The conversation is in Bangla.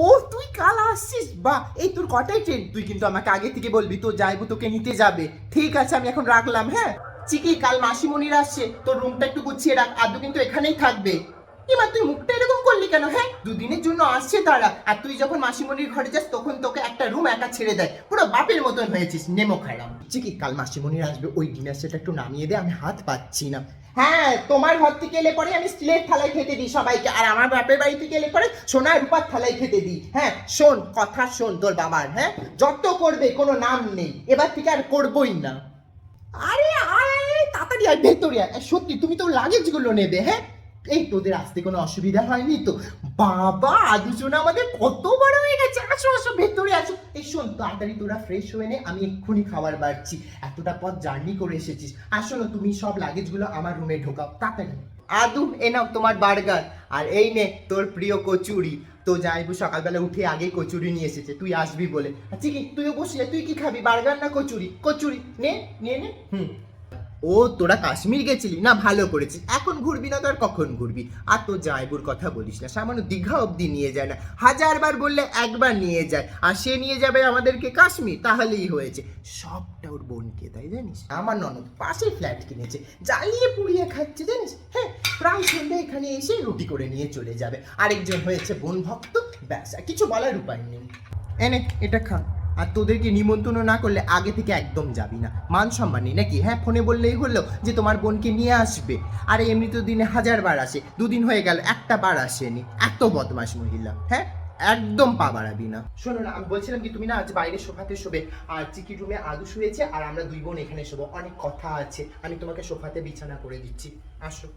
ও তুই কাল আসছিস, বাহ। এই তোর কটায় ট্রেন? তুই কিন্তু আমাকে আগে থেকে বলবি, তো যাইবো তোকে নিতে যাবে। ঠিক আছে, আমি এখন রাখলাম। হ্যাঁ চিকি, কাল মাসিমণিরা আসছে, তোর রুমটা একটু গুছিয়ে রাখ। আদু কিন্তু এখানেই থাকবে। এবার তুই মুখটা এরকম করলি কেন? হ্যাঁ, দুদিনের জন্য আসছে তারা, আর তুই যখন মাসিমণির ঘরে যাস তখন তোকে একটা রুম একা ছেড়ে দেয়। পুরো বাপের মতন হয়েছিস, নেমো খারাপ। চিকি, কাল মাসিমণির আসবে, ওই ডিনার সেটা একটু নামিয়ে দে, আমি হাত পাচ্ছি না। হ্যাঁ, তোমার ঘর থেকে এলে পরে আমি স্টিলের থালায় খেতে দিই সবাইকে, আর আমার বাপের বাড়ি থেকে এলে পরে সোনার রূপার থালায় খেতে দিই। হ্যাঁ শোন, কথা শোন তোর বাবার। হ্যাঁ, যত করবে কোনো নাম নেই, এবার থেকে আর করবোই না। আরে আয় তাড়াতাড়ি আয়, ভেতরে আয়। সত্যি তুমি তো লাগেজগুলো নেবে? হ্যাঁ, এই তোদের আসতে কোনো অসুবিধা হয়নি তো? বাবা, দুজন আমাদের কত বড় হয়ে গেছে। আসো আসো, ভেতরে আসো। এই শোন, তাড়াতাড়ি তোরা ফ্রেশ হয়ে নে, আমি এক্ষুনি খাবার বাড়ছি। এতটা পথ জার্নি করে এসেছিস। আসো না, তুমি সব লাগেজগুলো আমার রুমে ঢোকাও তাড়াতাড়ি। আদু, এ নাও তোমার বার্গার, আর এই নে তোর প্রিয় কচুরি। তো যাইবু সকালবেলা উঠে আগেই কচুরি নিয়ে এসেছে, তুই আসবি বলে। আচ্ছা কি, তুইও বসলে, তুই কি খাবি, বার্গার না কচুরি? কচুরি নে, নিয়ে নে। ও তোরা কাশ্মীর গেছিলি না, ভালো করেছিস। এখন ঘুরবি না তো আর কখন ঘুরবি? আর তো জায়বুর কথা বলিস না, সামান্য দীঘা অবধি নিয়ে যায় না, 1000বার বললে একবার নিয়ে যায়, আর সে নিয়ে যাবে আমাদেরকে কাশ্মীর, তাহলেই হয়েছে। সবটা ওর বোনকে তাই জানিস। আমার ননদ পাশে ফ্ল্যাট কিনেছে, জ্বালিয়ে পুড়িয়ে খাচ্ছে জানিস। হ্যাঁ, প্রায় সন্ধ্যা এখানে এসে রুটি করে নিয়ে চলে যাবে। আরেকজন হয়েছে বোন ভক্ত, ব্যাস, আর কিছু বলার উপায় নেই। এনে এটা খা। আর তোদেরকে নিমন্ত্রণ না করলে আগে থেকে একদম যাবি না, মান সম্মান নেই নাকি? হ্যাঁ, ফোনে বললেই হলো যে তোমার বোনকে নিয়ে আসবে। আরে এমনি তো দিনে 1000বার আসে, দুদিন হয়ে গেল একটা বার আসেনি। এত বদমাশ মহিলা। হ্যাঁ, একদম পা বাড়াবি না। শোনো না, আমি বলছিলাম কি, তুমি না আজ বাইরে সোফাতে শোবে, আর চিকি রুমে আদু শুয়েছে, আর আমরা দুই বোন এখানে শোবো। অনেক কথা আছে, আমি তোমাকে সোফাতে বিছানা করে দিচ্ছি, আসো।